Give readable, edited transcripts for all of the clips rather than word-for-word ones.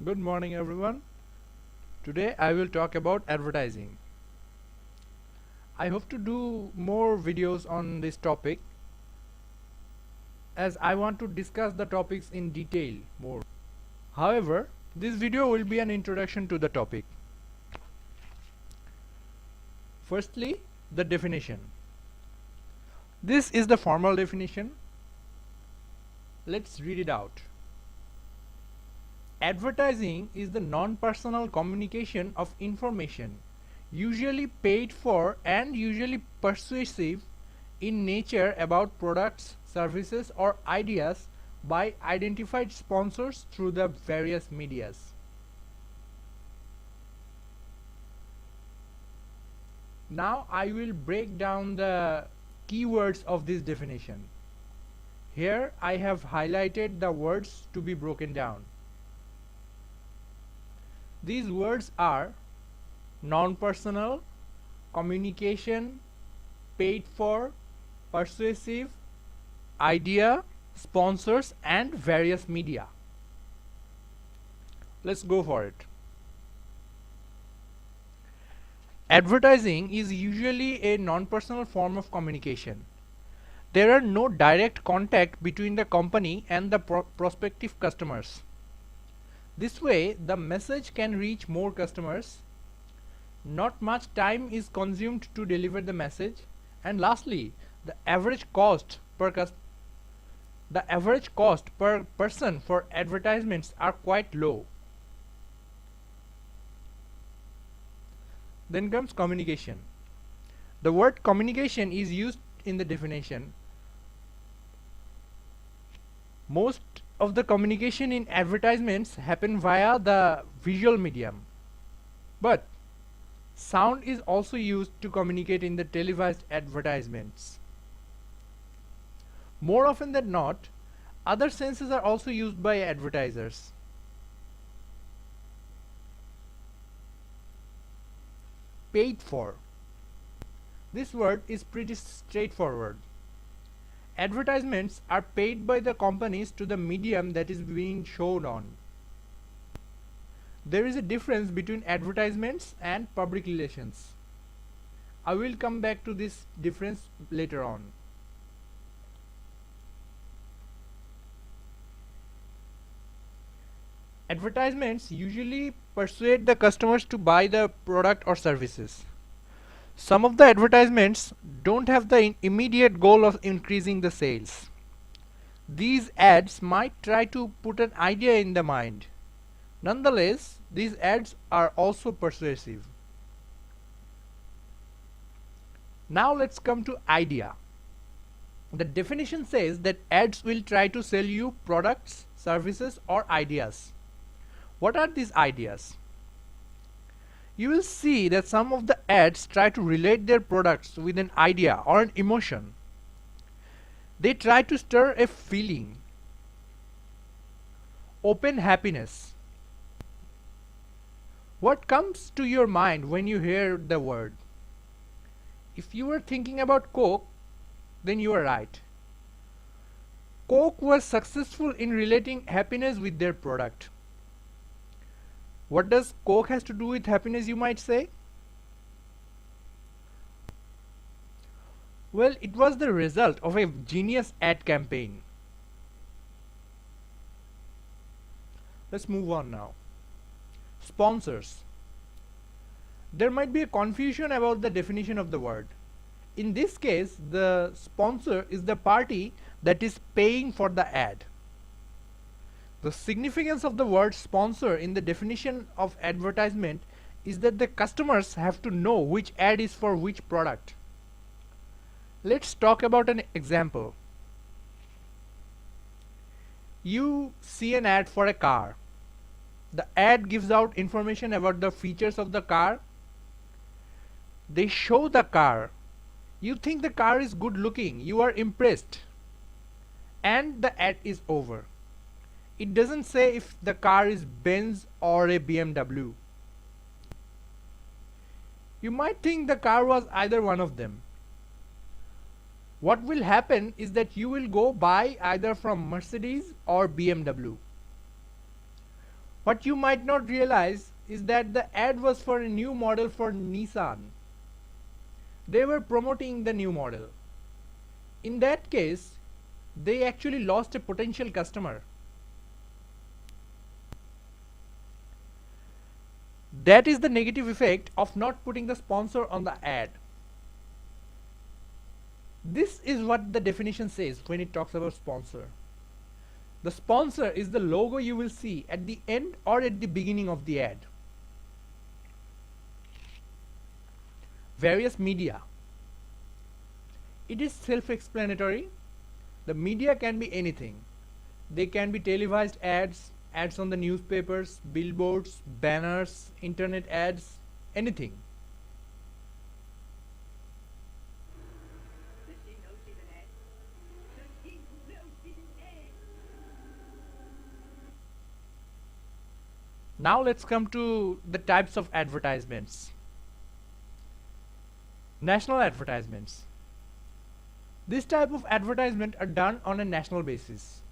Good morning, everyone. Today I will talk about advertising. I hope to do more videos on this topic as I want to discuss the topics in detail more. However, this video will be an introduction to the topic. Firstly, the definition. This is the formal definition. Let's read it out. Advertising is the non-personal communication of information, usually paid for and usually persuasive in nature about products, services, or ideas by identified sponsors through the various medias. Now I will break down the keywords of this definition. Here I have highlighted the words to be broken down. These words are non-personal, communication, paid for, persuasive, idea, sponsors, and various media. Let's go for it. Advertising is usually a non-personal form of communication. There are no direct contact between the company and the prospective customers. This way, the message can reach more customers. Not much time is consumed to deliver the message. And lastly, the average cost per person for advertisements are quite low. Then comes communication. The word communication is used in the definition. Most of the communication in advertisements happen via the visual medium. But sound is also used to communicate in the televised advertisements. More often than not, other senses are also used by advertisers. Paid for. This word is pretty straightforward. Advertisements are paid by the companies to the medium that is being shown on. There is a difference between advertisements and public relations. I will come back to this difference later on. Advertisements usually persuade the customers to buy the product or services. Some of the advertisements don't have the immediate goal of increasing the sales. These ads might try to put an idea in the mind. Nonetheless, these ads are also persuasive. Now let's come to idea. The definition says that ads will try to sell you products, services, or ideas. What are these ideas? You will see that some of the ads try to relate their products with an idea or an emotion. They try to stir a feeling. Open happiness. What comes to your mind when you hear the word? If you were thinking about Coke, then you are right. Coke was successful in relating happiness with their product. What does Coke has to do with happiness, you might say? Well, it was the result of a genius ad campaign. Let's move on now. Sponsors. There might be a confusion about the definition of the word. In this case, the sponsor is the party that is paying for the ad. The significance of the word sponsor in the definition of advertisement is that the customers have to know which ad is for which product. Let's talk about an example. You see an ad for a car. The ad gives out information about the features of the car. They show the car. You think the car is good looking. You are impressed. And the ad is over. It doesn't say if the car is Benz or a BMW. You might think the car was either one of them. What will happen is that you will go buy either from Mercedes or BMW. What you might not realize is that the ad was for a new model for Nissan. They were promoting the new model. In that case, they actually lost a potential customer. That is the negative effect of not putting the sponsor on the ad. This is what the definition says when it talks about sponsor. The sponsor is the logo you will see at the end or at the beginning of the ad. Various media. It is self-explanatory. The media can be anything. They can be televised ads, ads on the newspapers, billboards, banners, internet ads, anything. Now let's come to the types of advertisements. National advertisements. This type of advertisement are done on a national basis.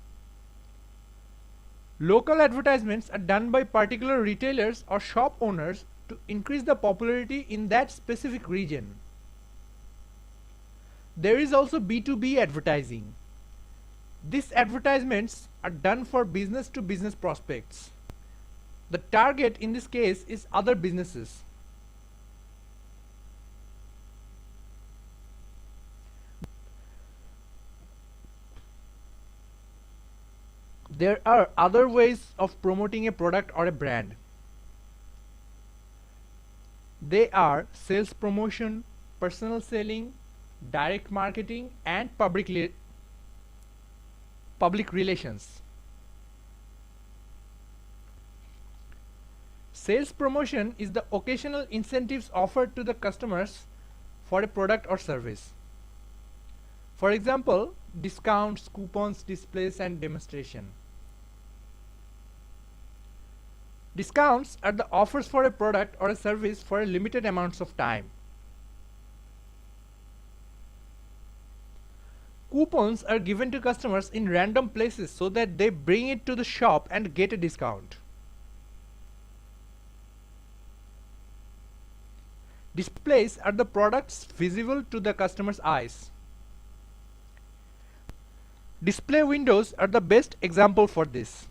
Local advertisements are done by particular retailers or shop owners to increase the popularity in that specific region. There is also B2B advertising. These advertisements are done for business to business prospects. The target in this case is other businesses. There are other ways of promoting a product or a brand. They are sales promotion, personal selling, direct marketing, and public relations. Sales promotion is the occasional incentives offered to the customers for a product or service. For example, discounts, coupons, displays, and demonstration. Discounts are the offers for a product or a service for a limited amounts of time. Coupons are given to customers in random places so that they bring it to the shop and get a discount. Displays are the products visible to the customer's eyes. Display windows are the best example for this.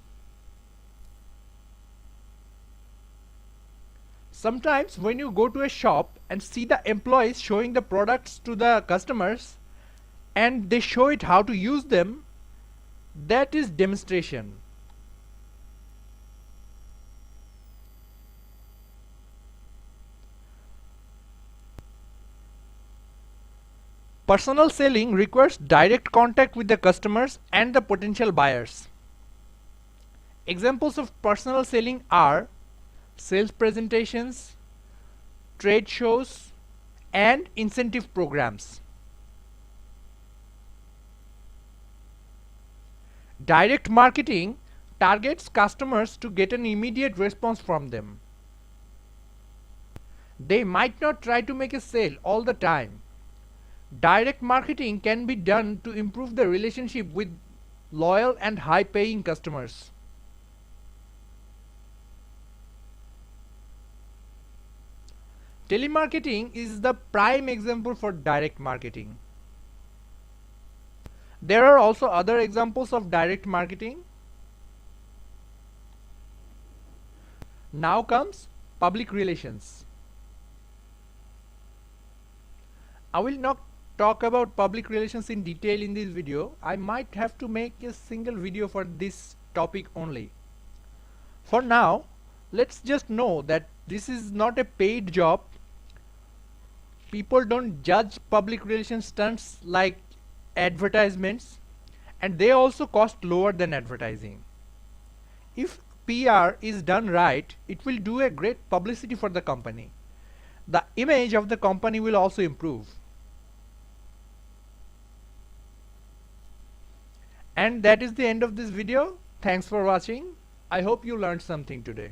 Sometimes when you go to a shop and see the employees showing the products to the customers and they show it how to use them, that is demonstration. Personal selling requires direct contact with the customers and the potential buyers. Examples of personal selling are sales presentations, trade shows, and incentive programs. Direct marketing targets customers to get an immediate response from them. They might not try to make a sale all the time. Direct marketing can be done to improve the relationship with loyal and high-paying customers. Telemarketing is the prime example for direct marketing. There are also other examples of direct marketing. Now comes public relations. I will not talk about public relations in detail in this video. I might have to make a single video for this topic only. For now, let's just know that this is not a paid job. People don't judge public relations stunts like advertisements, and they also cost lower than advertising. If PR is done right, it will do a great publicity for the company. The image of the company will also improve. And that is the end of this video. Thanks for watching. I hope you learned something today.